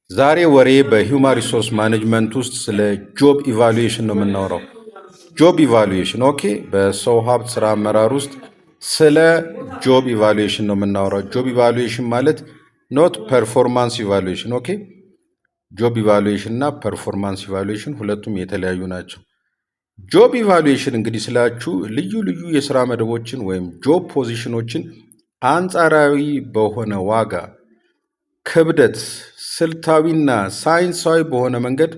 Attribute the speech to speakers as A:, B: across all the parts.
A: ዛሬ ወሬ በሂውማን ሪሶርስ ማኔጅመንት ውስጥ ስለ ጆብ ኢቫሉዌሽን ነው የምናወራው። ጆብ ኢቫሉዌሽን ኦኬ። በሰው ሀብት ስራ አመራር ውስጥ ስለ ጆብ ኢቫሉዌሽን ነው የምናወራው። ጆብ ኢቫሉዌሽን ማለት ኖት ፐርፎርማንስ ኢቫሉዌሽን ኦኬ። ጆብ ኢቫሉዌሽን እና ፐርፎርማንስ ኢቫሉዌሽን ሁለቱም የተለያዩ ናቸው። ጆብ ኢቫሉዌሽን እንግዲህ ስላችሁ ልዩ ልዩ የስራ መደቦችን ወይም ጆብ ፖዚሽኖችን አንጻራዊ በሆነ ዋጋ፣ ክብደት፣ ስልታዊና ሳይንሳዊ በሆነ መንገድ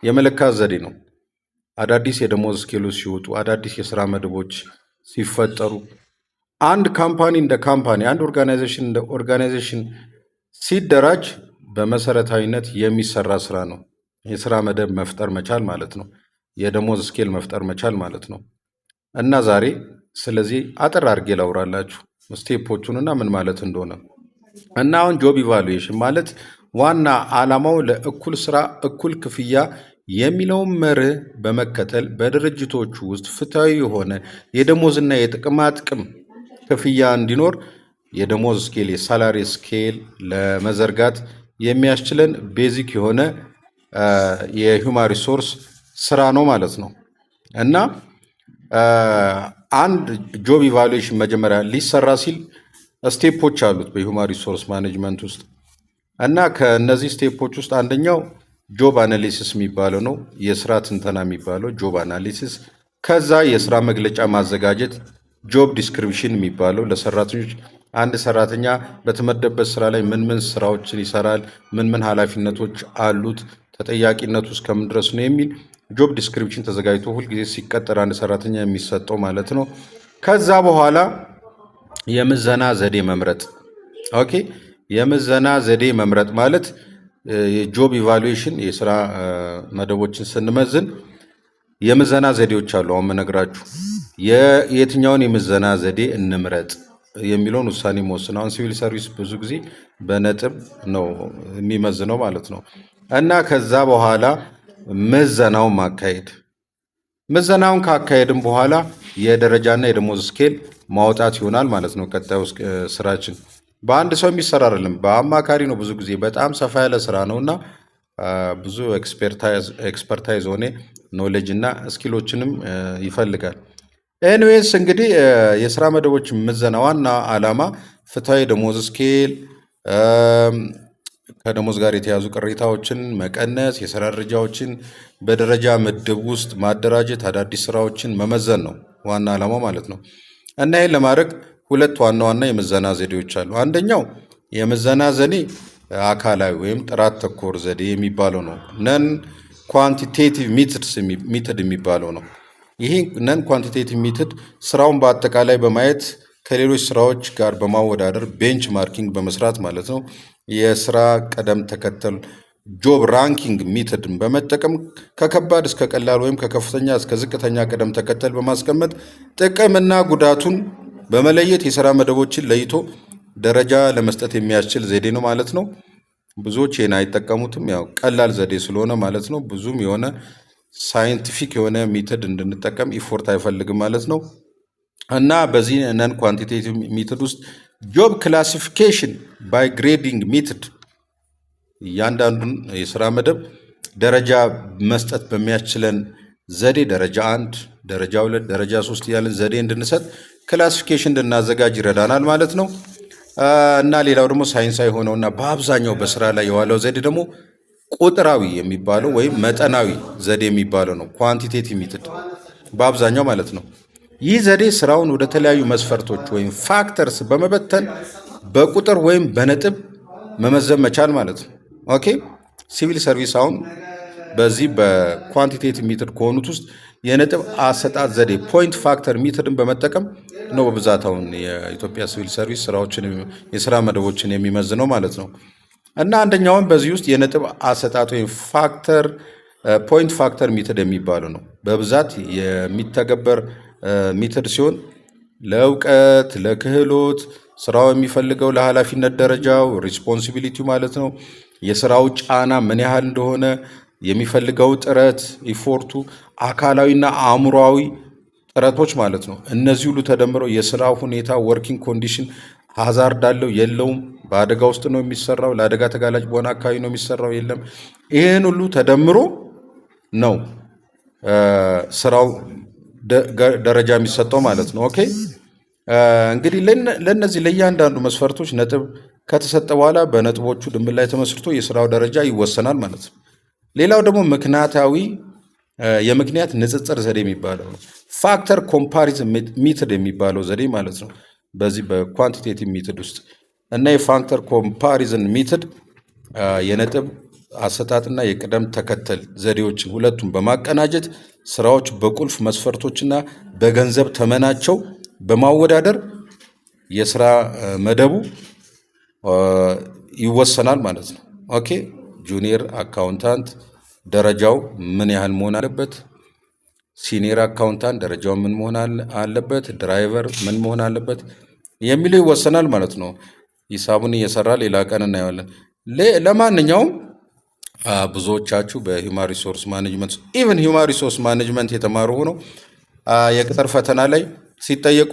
A: የመለካት ዘዴ ነው። አዳዲስ የደሞዝ ስኬሎች ሲወጡ፣ አዳዲስ የስራ መደቦች ሲፈጠሩ፣ አንድ ካምፓኒ እንደ ካምፓኒ፣ አንድ ኦርጋናይዜሽን እንደ ኦርጋናይዜሽን ሲደራጅ በመሰረታዊነት የሚሰራ ስራ ነው። የስራ መደብ መፍጠር መቻል ማለት ነው። የደሞዝ ስኬል መፍጠር መቻል ማለት ነው። እና ዛሬ ስለዚህ አጠር አድርጌ ላውራላችሁ ስቴፖቹንና ምን ማለት እንደሆነ እና አሁን ጆብ ኢቫሉዌሽን ማለት ዋና ዓላማው ለእኩል ስራ እኩል ክፍያ የሚለውን መርህ በመከተል በድርጅቶቹ ውስጥ ፍትሐዊ የሆነ የደሞዝና የጥቅማ ጥቅም ክፍያ እንዲኖር የደሞዝ ስኬል የሳላሪ ስኬል ለመዘርጋት የሚያስችለን ቤዚክ የሆነ የሂውማን ሪሶርስ ስራ ነው ማለት ነው። እና አንድ ጆብ ኢቫሉዌሽን መጀመሪያ ሊሰራ ሲል ስቴፖች አሉት በሂውማን ሪሶርስ ማኔጅመንት ውስጥ እና ከእነዚህ ስቴፖች ውስጥ አንደኛው ጆብ አናሊሲስ የሚባለው ነው። የስራ ትንተና የሚባለው ጆብ አናሊሲስ። ከዛ የስራ መግለጫ ማዘጋጀት ጆብ ዲስክሪፕሽን የሚባለው ለሰራተኞች አንድ ሰራተኛ በተመደበበት ስራ ላይ ምን ምን ስራዎችን ይሰራል፣ ምን ምን ኃላፊነቶች አሉት፣ ተጠያቂነቱ እስከምን ድረስ ነው የሚል ጆብ ዲስክሪፕሽን ተዘጋጅቶ ሁልጊዜ ሲቀጠር አንድ ሰራተኛ የሚሰጠው ማለት ነው። ከዛ በኋላ የምዘና ዘዴ መምረጥ ኦኬ። የምዘና ዘዴ መምረጥ ማለት የጆብ ኢቫሉዌሽን የስራ መደቦችን ስንመዝን የምዘና ዘዴዎች አሉ። አሁን መነግራችሁ የትኛውን የምዘና ዘዴ እንምረጥ የሚለውን ውሳኔ መወስን። አሁን ሲቪል ሰርቪስ ብዙ ጊዜ በነጥብ ነው የሚመዝነው ማለት ነው። እና ከዛ በኋላ ምዘናውን ማካሄድ፣ ምዘናውን ካካሄድም በኋላ የደረጃና የደሞዝ ስኬል ማውጣት ይሆናል ማለት ነው። ቀጣዩ ስራችን በአንድ ሰው የሚሰራ አይደለም፣ በአማካሪ ነው። ብዙ ጊዜ በጣም ሰፋ ያለ ስራ ነው እና ብዙ ኤክስፐርታይዝ ሆነ ኖሌጅ እና ስኪሎችንም ይፈልጋል። ኤኒዌይስ እንግዲህ የስራ መደቦች ምዘና ዋና ዓላማ ፍትሐዊ ደሞዝ ስኬል፣ ከደሞዝ ጋር የተያዙ ቅሬታዎችን መቀነስ፣ የስራ ደረጃዎችን በደረጃ ምድብ ውስጥ ማደራጀት፣ አዳዲስ ስራዎችን መመዘን ነው ዋና ዓላማው ማለት ነው። እና ይህን ለማድረግ ሁለት ዋና ዋና የምዘና ዘዴዎች አሉ። አንደኛው የምዘና ዘዴ አካላዊ ወይም ጥራት ተኮር ዘዴ የሚባለው ነው። ነን ኳንቲቴቲቭ ሚትድ የሚባለው ነው። ይህ ነን ኳንቲቴቲቭ ሚትድ ስራውን በአጠቃላይ በማየት ከሌሎች ስራዎች ጋር በማወዳደር ቤንች ማርኪንግ በመስራት ማለት ነው። የስራ ቅደም ተከተል ጆብ ራንኪንግ ሚትድን በመጠቀም ከከባድ እስከ ቀላል ወይም ከከፍተኛ እስከ ዝቅተኛ ቅደም ተከተል በማስቀመጥ ጥቅምና ጉዳቱን በመለየት የስራ መደቦችን ለይቶ ደረጃ ለመስጠት የሚያስችል ዘዴ ነው ማለት ነው። ብዙዎች ይህን አይጠቀሙትም፣ ያው ቀላል ዘዴ ስለሆነ ማለት ነው። ብዙም የሆነ ሳይንቲፊክ የሆነ ሚትድ እንድንጠቀም ኢፎርት አይፈልግም ማለት ነው። እና በዚህ ነን ኳንቲቴቲቭ ሚትድ ውስጥ ጆብ ክላሲፊኬሽን ባይ ግሬዲንግ ሚትድ እያንዳንዱን የስራ መደብ ደረጃ መስጠት በሚያስችለን ዘዴ ደረጃ 1፣ ደረጃ 2፣ ደረጃ 3 እያለን ዘዴ እንድንሰጥ ክላሲፊኬሽን እንድናዘጋጅ ይረዳናል ማለት ነው። እና ሌላው ደግሞ ሳይንሳዊ የሆነውና በአብዛኛው በስራ ላይ የዋለው ዘዴ ደግሞ ቁጥራዊ የሚባለው ወይም መጠናዊ ዘዴ የሚባለው ነው። ኳንቲቴቲቭ ሚትድ በአብዛኛው ማለት ነው። ይህ ዘዴ ስራውን ወደ ተለያዩ መስፈርቶች ወይም ፋክተርስ በመበተን በቁጥር ወይም በነጥብ መመዘን መቻል ማለት ነው። ኦኬ። ሲቪል ሰርቪስ አሁን በዚህ በኳንቲቴቲቭ ሚትድ ከሆኑት ውስጥ የነጥብ አሰጣጥ ዘዴ ፖይንት ፋክተር ሚትድን በመጠቀም ነው በብዛት አሁን የኢትዮጵያ ሲቪል ሰርቪስ ስራዎችን የስራ መደቦችን የሚመዝነው ማለት ነው። እና አንደኛውን በዚህ ውስጥ የነጥብ አሰጣጥ ወይም ፖይንት ፋክተር ሚትድ የሚባለው ነው። በብዛት የሚተገበር ሚትድ ሲሆን ለእውቀት፣ ለክህሎት፣ ስራው የሚፈልገው ለኃላፊነት ደረጃው ሪስፖንሲቢሊቲ ማለት ነው፣ የስራው ጫና ምን ያህል እንደሆነ፣ የሚፈልገው ጥረት ኢፎርቱ፣ አካላዊና አእምሯዊ ጥረቶች ማለት ነው። እነዚህ ሁሉ ተደምረው የስራው ሁኔታ ወርኪንግ ኮንዲሽን ሀዛርድ አለው የለውም፣ በአደጋ ውስጥ ነው የሚሰራው? ለአደጋ ተጋላጭ በሆነ አካባቢ ነው የሚሰራው? የለም። ይህን ሁሉ ተደምሮ ነው ስራው ደረጃ የሚሰጠው ማለት ነው። ኦኬ እንግዲህ ለእነዚህ ለእያንዳንዱ መስፈርቶች ነጥብ ከተሰጠ በኋላ በነጥቦቹ ድምር ላይ ተመስርቶ የስራው ደረጃ ይወሰናል ማለት ነው። ሌላው ደግሞ ምክንያታዊ የምክንያት ንጽጽር ዘዴ የሚባለው ነው። ፋክተር ኮምፓሪዝን ሜተድ የሚባለው ዘዴ ማለት ነው በዚህ በኳንቲቴቲቭ ሜተድ ውስጥ እና የፋክተር ኮምፓሪዝን ሜተድ የነጥብ አሰጣጥና የቅደም ተከተል ዘዴዎችን ሁለቱም በማቀናጀት ስራዎች በቁልፍ መስፈርቶችና በገንዘብ ተመናቸው በማወዳደር የስራ መደቡ ይወሰናል ማለት ነው። ኦኬ ጁኒየር አካውንታንት ደረጃው ምን ያህል መሆን አለበት? ሲኒየር አካውንታንት ደረጃው ምን መሆን አለበት? ድራይቨር ምን መሆን አለበት የሚለው ይወሰናል ማለት ነው። ሂሳቡን እየሰራ ሌላ ቀን እናየዋለን። ለማንኛውም ብዙዎቻችሁ በሂውማን ሪሶርስ ማኔጅመንት ኢቨን ሂውማን ሪሶርስ ማኔጅመንት የተማሩ ሆነው የቅጥር ፈተና ላይ ሲጠየቁ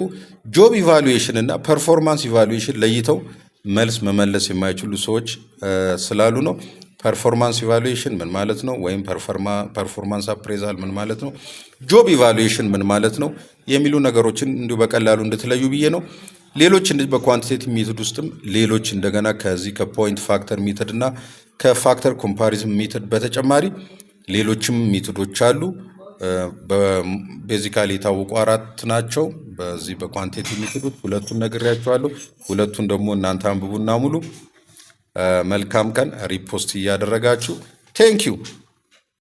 A: ጆብ ኢቫሉዌሽን እና ፐርፎርማንስ ኢቫሉዌሽን ለይተው መልስ መመለስ የማይችሉ ሰዎች ስላሉ ነው። ፐርፎርማንስ ኢቫሉዌሽን ምን ማለት ነው? ወይም ፐርፎርማንስ አፕሬዛል ምን ማለት ነው? ጆብ ኢቫሉዌሽን ምን ማለት ነው? የሚሉ ነገሮችን እንዲሁ በቀላሉ እንድትለዩ ብዬ ነው። ሌሎች በኳንቲቴቲቭ ሜተድ ውስጥም ሌሎች እንደገና ከዚህ ከፖይንት ፋክተር ሜተድ እና ከፋክተር ኮምፓሪዝን ሜተድ በተጨማሪ ሌሎችም ሜተዶች አሉ። ቤዚካሊ የታወቁ 4 ናቸው። በዚህ በኳንቲቴቲቭ ሜተዶች ሁለቱን ነግሬያቸዋለሁ። ሁለቱን ደግሞ እናንተ አንብቡና ሙሉ። መልካም ቀን። ሪፖስት እያደረጋችሁ ቴንኪዩ